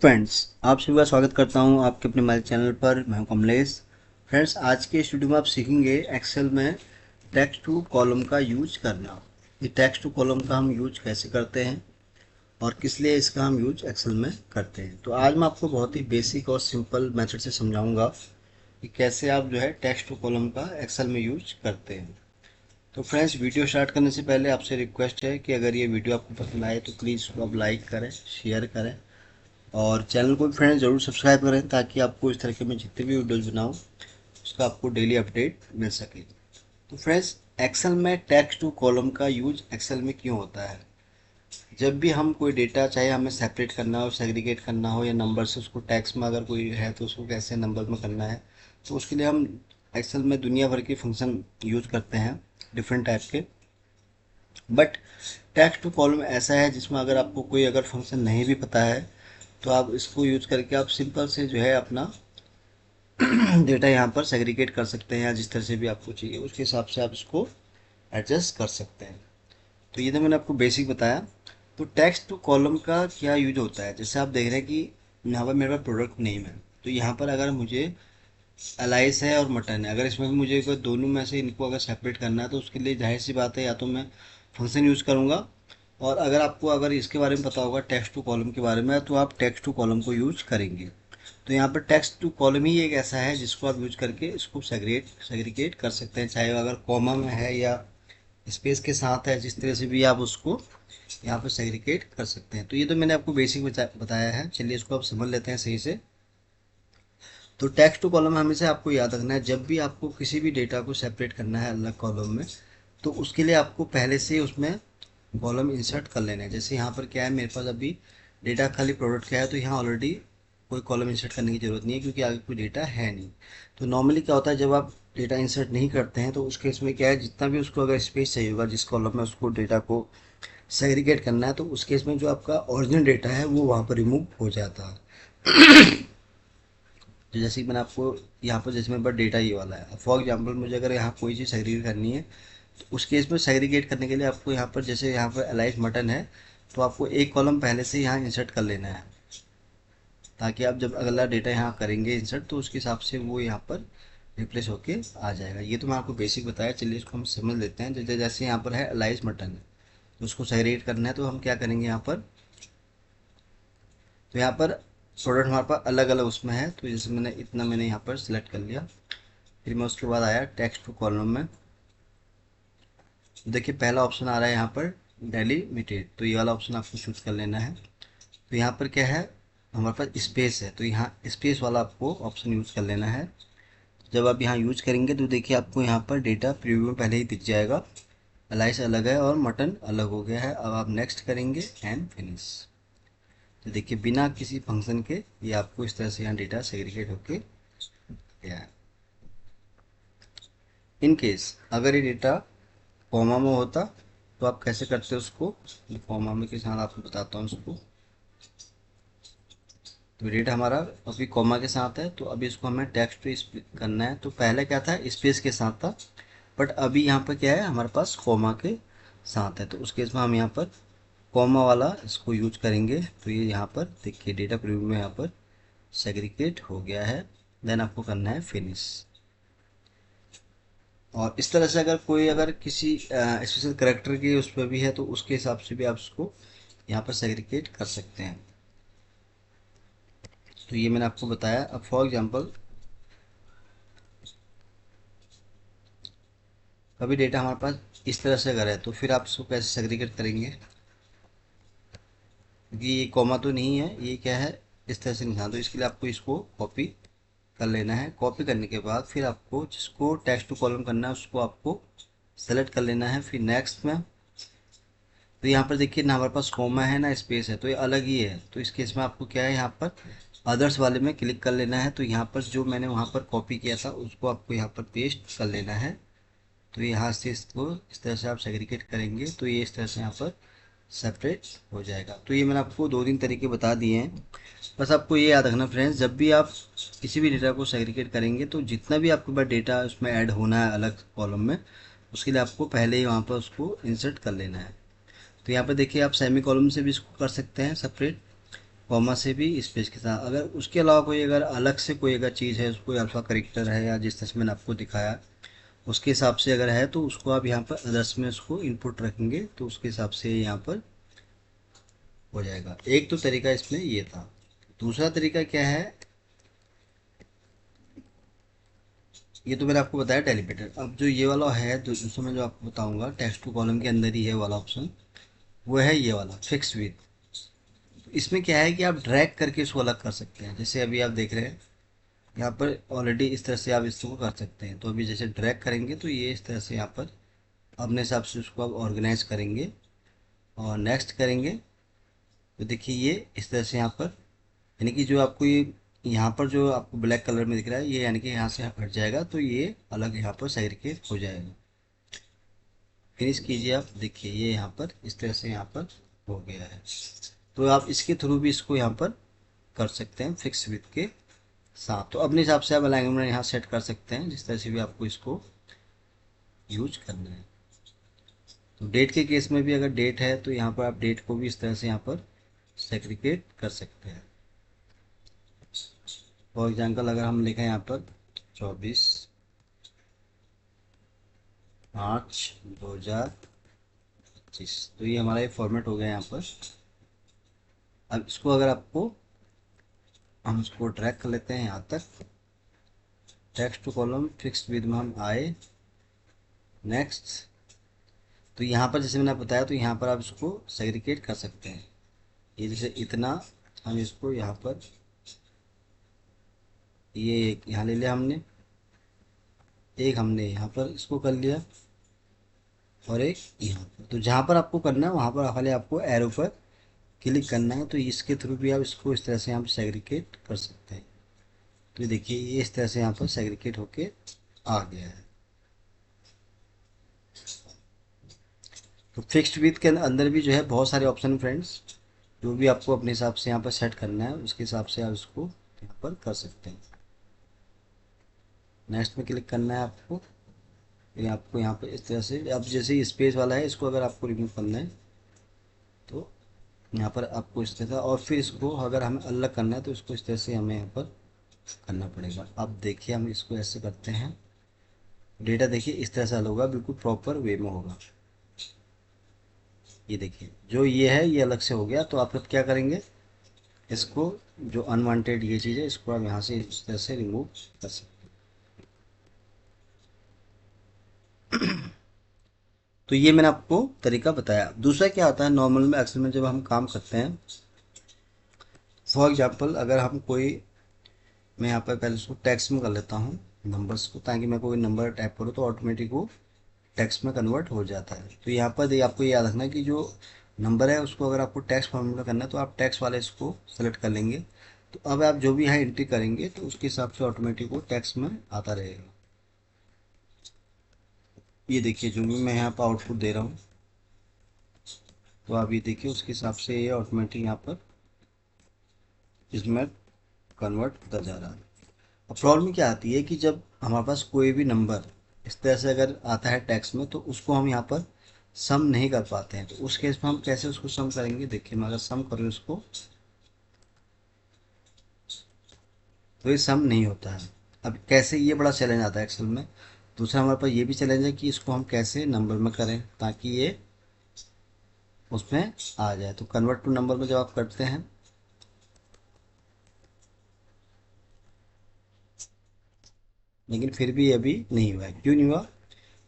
Friends, आप सभी का स्वागत करता हूं आपके अपने मोबाइल चैनल पर। मैं हूं कमलेश। फ्रेंड्स, आज के इस वीडियो में आप सीखेंगे एक्सेल में टेक्स्ट टू कॉलम का यूज करना। ये टेक्स्ट टू कॉलम का हम यूज कैसे करते हैं और किस लिए इसका हम यूज एक्सेल में करते हैं। तो आज मैं आपको बहुत ही बेसिक और सिंपल मेथड से समझाऊंगा कि कैसे आप जो है टेक्स्ट टू कॉलम का एक्सेल में यूज करते हैं। तो फ्रेंड्स, वीडियो स्टार्ट करने से पहले आपसे रिक्वेस्ट है कि अगर ये वीडियो आपको पसंद आए तो प्लीज़ आप लाइक करें, शेयर करें और चैनल को भी फ्रेंड्स ज़रूर सब्सक्राइब करें ताकि आपको इस तरह के मैं जितने भी वीडियोज़ बनाऊँ उसका आपको डेली अपडेट मिल सके। तो फ्रेंड्स, एक्सेल में टेक्स्ट टू कॉलम का यूज एक्सेल में क्यों होता है? जब भी हम कोई डेटा चाहे हमें सेपरेट करना हो, सेग्रीगेट करना हो या नंबर से उसको टेक्स्ट में अगर कोई है तो उसको कैसे नंबर में करना है, तो उसके लिए हम एक्सेल में दुनिया भर के फंक्शन यूज करते हैं, डिफरेंट टाइप के। बट टेक्स्ट टू कॉलम ऐसा है जिसमें अगर आपको कोई अगर फंक्शन नहीं भी पता है तो आप इसको यूज करके आप सिंपल से जो है अपना डेटा यहाँ पर सेग्रीगेट कर सकते हैं या जिस तरह से भी आपको चाहिए उसके हिसाब से आप इसको एडजस्ट कर सकते हैं। तो ये तो मैंने आपको बेसिक बताया। तो टेक्स्ट टू कॉलम का क्या यूज होता है? जैसे आप देख रहे हैं कि यहाँ पर मेरे पास प्रोडक्ट नेम है, तो यहाँ पर अगर मुझे एलाइस है और मटन है, अगर इसमें भी मुझे अगर दोनों में से इनको अगर सेपरेट करना है तो उसके लिए जाहिर सी बात है या तो मैं फंक्शन यूज़ करूँगा, और अगर आपको अगर इसके बारे में पता होगा टेक्स्ट टू कॉलम के बारे में तो आप टेक्स्ट टू कॉलम को यूज करेंगे। तो यहाँ पर टेक्स्ट टू कॉलम ही एक ऐसा है जिसको आप यूज करके इसको सेग्रीगेट कर सकते हैं, चाहे अगर कॉमा में है या स्पेस के साथ है, जिस तरह से भी आप उसको यहाँ पर सेग्रीगेट कर सकते हैं। तो ये तो मैंने आपको बेसिक बताया है। चलिए इसको आप समझ लेते हैं सही से। तो टेक्स्ट टू कॉलम हमेशा आपको याद रखना है, जब भी आपको किसी भी डेटा को सेपरेट करना है अलग कॉलम में तो उसके लिए आपको पहले से उसमें कॉलम इंसर्ट कर लेना है। जैसे यहाँ पर क्या है, मेरे पास अभी डेटा खाली प्रोडक्ट का है तो यहाँ ऑलरेडी कोई कॉलम इंसर्ट करने की ज़रूरत नहीं है क्योंकि आगे कोई डेटा है नहीं। तो नॉर्मली क्या होता है, जब आप डेटा इंसर्ट नहीं करते हैं तो उस केस में क्या है, जितना भी उसको अगर स्पेस चाहिए होगा जिस कॉलम में उसको डेटा को सेग्रीगेट करना है तो उस केस में जो आपका ओरिजिनल डेटा है वो वहाँ पर रिमूव हो जाता है। तो जैसे कि मैंने आपको यहाँ पर जैसे मेरे पास डेटा ये वाला है, फॉर एग्जांपल मुझे अगर यहाँ कोई चीज़ सेग्रीगेट करनी है तो उस केस में सेग्रीगेट करने के लिए आपको यहाँ पर जैसे यहाँ पर एलाइज मटन है तो आपको एक कॉलम पहले से यहाँ इंसर्ट कर लेना है ताकि आप जब अगला डेटा यहाँ करेंगे इंसर्ट तो उसके हिसाब से वो यहाँ पर रिप्लेस होके आ जाएगा। ये तो मैं आपको बेसिक बताया। चलिए इसको हम समझ लेते हैं। जैसे जैसे यहाँ पर है एलाइज मटन है तो उसको सेग्रीगेट करना है तो हम क्या करेंगे यहाँ पर, तो यहाँ पर प्रोडक्ट हमारे पास अलग अलग उसमें है तो जैसे मैंने यहाँ पर सिलेक्ट कर लिया। फिर मैं उसके बाद आया टेक्स्ट टू कॉलम में, देखिए पहला ऑप्शन आ रहा है यहाँ पर डेलीमिटेड, तो ये वाला ऑप्शन आपको चूज कर लेना है। तो यहाँ पर क्या है, हमारे पास स्पेस है तो यहाँ स्पेस वाला आपको ऑप्शन यूज कर लेना है। जब आप यहाँ यूज करेंगे तो देखिए आपको यहाँ पर डेटा प्रीव्यू में पहले ही दिख जाएगा, अलाइस अलग है और मटन अलग हो गया है। अब आप नेक्स्ट करेंगे एंड फिनिश, तो देखिए बिना किसी फंक्शन के ये आपको इस तरह से यहाँ डेटा सेग्रीगेट होके गया है। इन केस अगर ये डेटा कॉमा में होता तो आप कैसे करते उसको, कॉमा में के साथ आपको बताता हूँ उसको। तो डेटा हमारा अभी कॉमा के साथ है तो अभी इसको हमें टेक्स्ट टू करना है। तो पहले क्या था, स्पेस के साथ था, बट अभी यहाँ पर क्या है हमारे पास कॉमा के साथ है। तो उस केस में हम यहाँ पर कॉमा वाला इसको यूज करेंगे। तो ये यहाँ पर देखिए डेटा प्रीव्यू में यहाँ पर सेग्रीगेट हो गया है। देन आपको करना है फिनिश। और इस तरह से अगर कोई अगर किसी स्पेशल करेक्टर की उस पर भी है तो उसके हिसाब से भी आप उसको यहाँ पर सेग्रीगेट कर सकते हैं। तो ये मैंने आपको बताया। अब फॉर एग्जांपल कभी डेटा हमारे पास इस तरह से अगर है तो फिर आप इसको कैसे सेग्रीगेट करेंगे, क्योंकि ये कॉमा तो नहीं है, ये क्या है इस तरह से निशान। तो इसके लिए आपको इसको कॉपी कर लेना है। कॉपी करने के बाद फिर आपको जिसको टेक्स्ट टू कॉलम करना है उसको आपको सेलेक्ट कर लेना है। फिर नेक्स्ट में तो यहाँ पर देखिए ना हमारे पास कॉमा है ना स्पेस है, तो ये अलग ही है। तो इस केस में आपको क्या है, यहाँ पर अदर्स वाले में क्लिक कर लेना है। तो यहाँ पर जो मैंने वहाँ पर कॉपी किया था उसको आपको यहाँ पर पेस्ट कर लेना है। तो यहाँ से इसको इस तरह से आप सेग्रीगेट करेंगे तो ये इस तरह से यहाँ पर सेपरेट हो जाएगा। तो ये मैंने आपको दो तीन तरीके बता दिए हैं। बस आपको ये याद रखना फ्रेंड्स, जब भी आप किसी भी डेटा को सेग्रीगेट करेंगे तो जितना भी आपके पास डेटा उसमें ऐड होना है अलग कॉलम में, उसके लिए आपको पहले ही वहाँ पर उसको इंसर्ट कर लेना है। तो यहाँ पर देखिए आप सेमी कॉलम से भी इसको कर सकते हैं सेपरेट, कॉमा से भी स्पेस के साथ। अगर उसके अलावा कोई अगर अलग से कोई अगर चीज़ है, कोई अल्फ़ा करेक्टर है या जिस तरह से मैंने आपको दिखाया उसके हिसाब से अगर है, तो उसको आप यहाँ पर अदर्स में उसको इनपुट रखेंगे तो उसके हिसाब से यहाँ पर हो जाएगा। एक तो तरीका इसमें ये था। दूसरा तरीका क्या है, ये तो मैंने आपको बताया डेलीमिटर। अब जो ये वाला है दूसरा मैं जो आपको बताऊंगा टेक्स्ट टू कॉलम के अंदर ही है वाला ऑप्शन, वो है ये वाला फिक्स विथ। इसमें क्या है कि आप ड्रैग करके इसको अलग कर सकते हैं। जैसे अभी आप देख रहे हैं यहाँ पर ऑलरेडी इस तरह से आप इसको कर सकते हैं। तो अभी जैसे ड्रैग करेंगे तो ये इस तरह से यहाँ पर अपने हिसाब से उसको आप ऑर्गेनाइज करेंगे और नेक्स्ट करेंगे तो देखिए ये इस तरह से यहाँ पर, यानी कि जो आपको ये यहाँ पर जो आपको ब्लैक कलर में दिख रहा है ये यानी कि यहाँ से हट जाएगा, तो ये अलग यहाँ पर सेग्रीगेट हो जाएगा। फिनिश कीजिए आप, देखिए ये यहाँ पर इस तरह से यहाँ पर हो गया है। तो आप इसके थ्रू भी इसको यहाँ पर कर सकते हैं फिक्स विथ के साथ। तो अपने हिसाब से आप अलाइनमेंट यहाँ सेट कर सकते हैं जिस तरह से भी आपको इसको यूज करना है। तो डेट के केस में भी अगर डेट है तो यहाँ पर आप डेट को भी इस तरह से यहाँ पर सेग्रीगेट कर सकते हैं। फॉर एग्जांपल अगर हम लिखें यहाँ पर 24/5/2025, तो ये हमारा ये फॉर्मेट हो गया यहाँ पर। अब इसको अगर आपको हम इसको ड्रैग कर लेते हैं यहाँ तक, text to column fixed width में हम आए, नेक्स्ट। तो यहाँ पर जैसे मैंने बताया तो यहाँ पर आप इसको सेग्रीगेट कर सकते हैं। ये जैसे इतना हम इसको यहाँ पर ये एक यहाँ ले लिया हमने, एक हमने यहाँ पर इसको कर लिया और एक यहाँ पर। तो जहाँ पर आपको करना है वहाँ पर खाली आपको एरो पर क्लिक करना है। तो इसके थ्रू भी आप इसको इस तरह से यहाँ पर सेग्रीगेट कर सकते हैं। तो ये देखिए ये इस तरह से यहाँ पर सेग्रीगेट होके आ गया है। तो फिक्स्ड विथ के अंदर भी जो है बहुत सारे ऑप्शन फ्रेंड्स, जो भी आपको अपने हिसाब से यहाँ पर सेट करना है उसके हिसाब से आप इसको यहाँ पर कर सकते हैं। नेक्स्ट में क्लिक करना है आपको। ये आपको यहाँ पर इस तरह से, अब जैसे स्पेस वाला है इसको अगर आपको रिमूव करना है तो यहाँ पर आपको इस तरह, और फिर इसको अगर हमें अलग करना है तो इसको इस तरह से हमें यहाँ पर करना पड़ेगा। अब देखिए हम इसको ऐसे करते हैं, डेटा देखिए इस तरह से अलग होगा, बिल्कुल प्रॉपर वे में होगा। ये देखिए जो ये है ये अलग से हो गया। तो आप अब क्या करेंगे, इसको जो अनवांटेड ये चीज़ है इसको आप यहाँ से इस तरह से रिमूव कर सकते हैं। तो ये मैंने आपको तरीका बताया। दूसरा क्या आता है नॉर्मल में एक्सेल में जब हम काम करते हैं, फॉर एग्जांपल अगर हम कोई, मैं यहाँ पर पहले इसको टेक्स्ट में कर लेता हूँ नंबर्स को, ताकि मैं कोई नंबर टाइप करूँ तो ऑटोमेटिक वो टेक्स्ट में कन्वर्ट हो जाता है। तो यहाँ पर आपको याद रखना है कि जो नंबर है उसको अगर आपको टेक्स्ट फॉर्मेट में करना है तो आप टेक्स्ट वाले इसको सेलेक्ट कर लेंगे। तो अब आप जो भी यहाँ एंट्री करेंगे तो उसके हिसाब से ऑटोमेटिक वो टेक्स्ट में आता रहेगा। ये देखिए जो भी मैं यहाँ पर आउटपुट दे रहा हूँ तो आप ये देखिए उसके हिसाब से ये ऑटोमेटिक यहाँ पर इसमें कन्वर्ट होता जा रहा है। अब प्रॉब्लम क्या आती है कि जब हमारे पास कोई भी नंबर इस तरह से अगर आता है टेक्स्ट में तो उसको हम यहाँ पर सम नहीं कर पाते हैं। तो उस केस में हम कैसे उसको सम करेंगे, देखिए मैं अगर सम करूँ इसको तो ये सम नहीं होता है। अब कैसे, ये बड़ा चैलेंज आता है एक्सेल में। दूसरा हमारे पास ये भी चैलेंज है कि इसको हम कैसे नंबर में करें ताकि ये उसमें आ जाए। तो कन्वर्ट टू नंबर में जब आप करते हैं, लेकिन फिर भी अभी नहीं हुआ है। क्यों नहीं हुआ,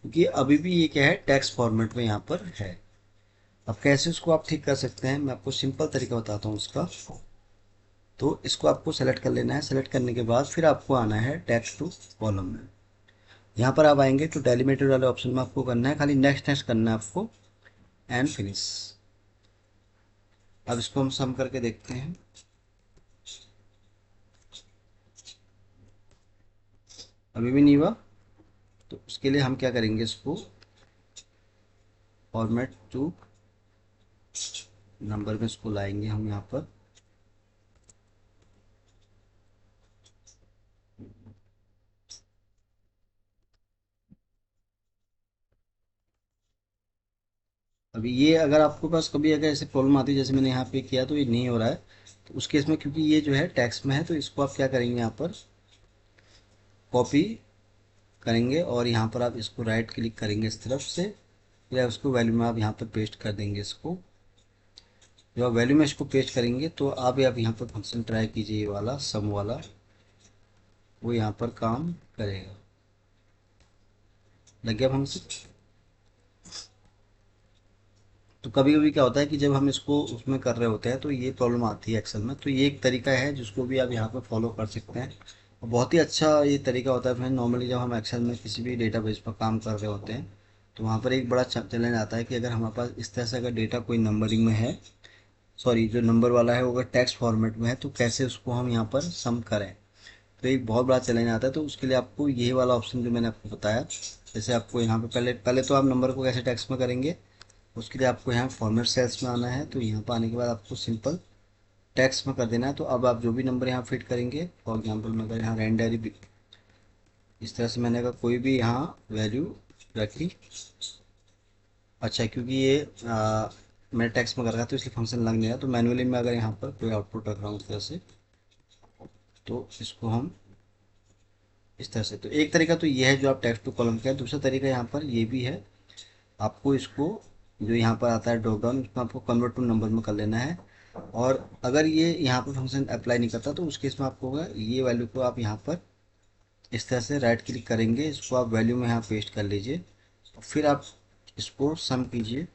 क्योंकि अभी भी ये क्या है टेक्स्ट फॉर्मेट में यहाँ पर है। अब कैसे उसको आप ठीक कर सकते हैं, मैं आपको सिंपल तरीका बताता हूँ उसका। तो इसको आपको सेलेक्ट कर लेना है। सेलेक्ट करने के बाद फिर आपको आना है टेक्स्ट टू कॉलम में। यहाँ पर आप आएंगे तो डेलीमिटेड वाले ऑप्शन में आपको करना है खाली नेक्स्ट नेक्स्ट करना है आपको, एंड फिनिश। अब इसको हम सम करके देखते हैं। अभी भी नहीं हुआ, तो उसके लिए हम क्या करेंगे, इसको फॉर्मेट टू नंबर में इसको लाएंगे हम यहाँ पर। अभी ये अगर आपके पास कभी अगर ऐसे प्रॉब्लम आती है जैसे मैंने यहाँ पे किया तो ये नहीं हो रहा है, तो उस केस में क्योंकि ये जो है टैक्स में है तो इसको आप क्या करेंगे, यहाँ पर कॉपी करेंगे और यहाँ पर आप इसको राइट क्लिक करेंगे इस तरफ से, या उसको वैल्यू में आप यहाँ पर पेस्ट कर देंगे इसको। जब आप वैल्यू में इसको पेस्ट करेंगे तो आप यहाँ पर फंक्शन ट्राई कीजिए, ये वाला सम वाला, वो यहाँ पर काम करेगा। लग गया फंक्शन। तो कभी कभी क्या होता है कि जब हम इसको उसमें कर रहे होते हैं तो ये प्रॉब्लम आती है एक्सेल में, तो ये एक तरीका है जिसको भी आप यहाँ पर फॉलो कर सकते हैं, और बहुत ही अच्छा ये तरीका होता है फ्रेंड। नॉर्मली जब हम एक्सेल में किसी भी डेटाबेस पर काम कर रहे होते हैं तो वहाँ पर एक बड़ा चैलेंज आता है कि अगर हमारे पास इस तरह से अगर डेटा कोई नंबरिंग में है, सॉरी जो नंबर वाला है वो अगर टेक्स्ट फॉर्मेट में है, तो कैसे उसको हम यहाँ पर सम करें। तो एक बहुत बड़ा चैलेंज आता है, तो उसके लिए आपको ये वाला ऑप्शन जो मैंने आपको बताया, जैसे आपको यहाँ पे पहले पहले तो आप नंबर को कैसे टेक्स्ट में करेंगे, उसके लिए आपको यहाँ फॉर्मेट सेल्स में आना है। तो यहाँ पर आने के बाद आपको सिंपल टेक्स्ट में कर देना है। तो अब आप जो भी नंबर यहाँ फिट करेंगे, फॉर एग्जाम्पल मैं अगर यहाँ रेंडरी इस तरह से मैंने अगर कोई भी यहाँ वैल्यू रखी, अच्छा क्योंकि ये मैं टेक्स्ट में कर रहा था तो इसलिए फंक्शन लग नहीं रहा, तो मैनुअली मैं अगर यहाँ पर कोई आउटपुट रख रहा हूँ इस तरह से, तो इसको हम इस तरह से, तो एक तरीका तो ये है जो आप टेक्स्ट टू कॉलम का है। दूसरा तरीका यहाँ पर ये भी है, आपको इसको जो यहाँ पर आता है ड्रॉप डाउन, उसमें आपको कन्वर्ट टू नंबर में कर लेना है। और अगर ये यहाँ पर फंक्शन अप्लाई नहीं करता तो उस केस में आपको होगा ये वैल्यू को आप यहाँ पर इस तरह से राइट क्लिक करेंगे, इसको आप वैल्यू में यहाँ पेस्ट कर लीजिए और फिर आप इसको सम कीजिए।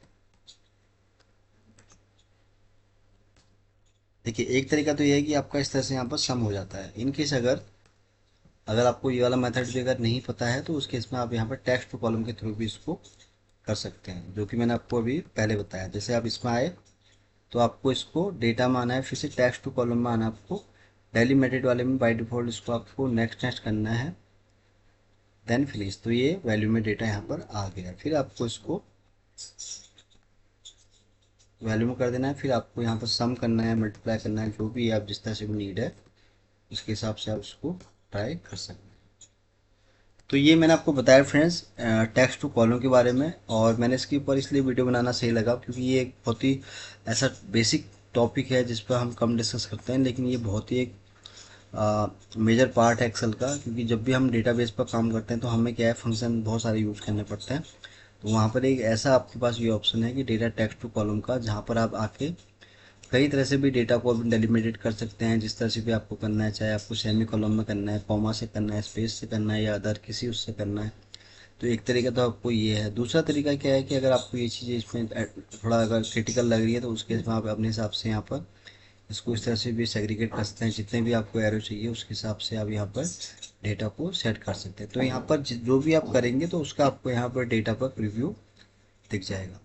देखिए एक तरीका तो ये है कि आपका इस तरह से यहाँ पर सम हो जाता है। इन केस अगर अगर आपको ये वाला मेथड भी अगर नहीं पता है तो उस केस में आप यहाँ पर टेक्स्ट टू कॉलम के थ्रू भी इसको कर सकते हैं, जो कि मैंने आपको अभी पहले बताया। जैसे आप इसमें आए तो आपको इसको डेटा में आना है, फिर से टेक्स्ट टू कॉलम में आना है आपको, डेलीमिटेड वाले में बाय डिफॉल्ट इसको आपको नेक्स्ट नेक्स्ट करना है, देन फिनिश। तो ये वैल्यू में डेटा यहाँ पर आ गया, फिर आपको इसको वैल्यू में कर देना है, फिर आपको यहाँ पर सम करना है, मल्टीप्लाई करना है, जो भी आप जिस तरह से भी नीड है उसके हिसाब से आप उसको ट्राई कर सकते हैं। तो ये मैंने आपको बताया फ्रेंड्स टेक्स्ट टू कॉलम के बारे में, और मैंने इसके ऊपर इसलिए वीडियो बनाना सही लगा क्योंकि ये एक बहुत ही ऐसा बेसिक टॉपिक है जिस पर हम कम डिस्कस करते हैं, लेकिन ये बहुत ही एक मेजर पार्ट है एक्सेल का। क्योंकि जब भी हम डेटाबेस पर काम करते हैं तो हमें क्या है फंक्शन बहुत सारे यूज़ करने पड़ते हैं, तो वहाँ पर एक ऐसा आपके पास ये ऑप्शन है कि डेटा टेक्स्ट टू कॉलम का, जहाँ पर आप आके कई तरह से भी डेटा को डेलिमिटेड कर सकते हैं, जिस तरह से भी आपको करना है, चाहे आपको सेमी कॉलम में करना है, कॉमा से करना है, स्पेस से करना है, या अदर किसी उससे करना है। तो एक तरीका तो आपको ये है। दूसरा तरीका क्या है कि अगर आपको ये चीज़ें इसमें थोड़ा अगर क्रिटिकल लग रही है तो उसके इसमें आप अपने हिसाब से यहाँ पर इसको इस तरह से भी सेग्रीगेट कर सकते हैं, जितने भी आपको एरो चाहिए उसके हिसाब से आप यहाँ पर डेटा को सेट कर सकते हैं। तो यहाँ पर जो भी आप करेंगे तो उसका आपको यहाँ पर डेटा पर प्रीव्यू दिख जाएगा।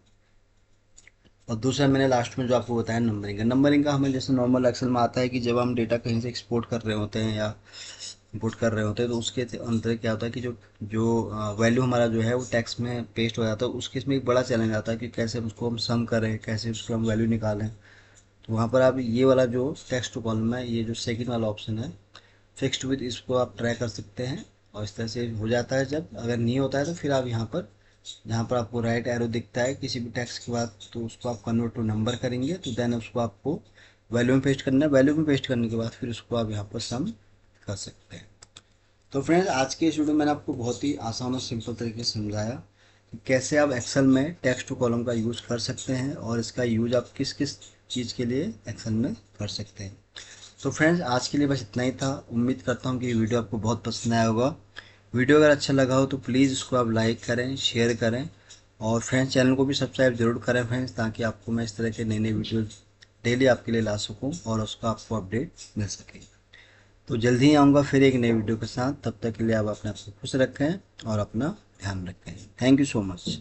और दूसरा मैंने लास्ट में जो आपको बताया नंबरिंग का हमें जैसे नॉर्मल एक्सेल में आता है कि जब हम डेटा कहीं से एक्सपोर्ट कर रहे होते हैं या इंपोर्ट कर रहे होते हैं तो उसके अंदर क्या होता है कि जो जो वैल्यू हमारा जो है वो टेक्स्ट में पेस्ट हो जाता है, उसके इसमें एक बड़ा चैलेंज आता है कि कैसे उसको हम सम करें, कैसे उसको हम वैल्यू निकालें। तो वहाँ पर आप ये वाला जो टेक्स्ट टू कॉलम है, ये जो सेकंड वाला ऑप्शन है फिक्स्ड विद, इसको आप ट्राई कर सकते हैं। और इस तरह से हो जाता है। जब अगर नहीं होता है तो फिर आप यहाँ पर जहाँ पर आपको राइट एरो दिखता है किसी भी टेक्स्ट के बाद, तो उसको आप कन्वर्ट टू नंबर करेंगे, तो देन उसको आपको वैल्यू में पेस्ट करना है। वैल्यू में पेस्ट करने के बाद फिर उसको आप यहाँ पर सम कर सकते हैं। तो फ्रेंड्स आज के इस वीडियो में मैंने आपको बहुत ही आसान और सिंपल तरीके से समझाया कि कैसे आप एक्सेल में टेक्स्ट टू कॉलम का यूज़ कर सकते हैं और इसका यूज आप किस किस चीज़ के लिए एक्सेल में कर सकते हैं। तो फ्रेंड्स आज के लिए बस इतना ही था। उम्मीद करता हूँ कि ये वीडियो आपको बहुत पसंद आया होगा। वीडियो अगर अच्छा लगा हो तो प्लीज़ इसको आप लाइक करें, शेयर करें, और फ्रेंड्स चैनल को भी सब्सक्राइब जरूर करें फ्रेंड्स, ताकि आपको मैं इस तरह के नए नए वीडियो डेली आपके लिए ला सकूं और उसका आपको अपडेट मिल सके। तो जल्दी ही आऊँगा फिर एक नई वीडियो के साथ। तब तक के लिए आप अपने आप को खुश रखें और अपना ध्यान रखें। Thank you so much.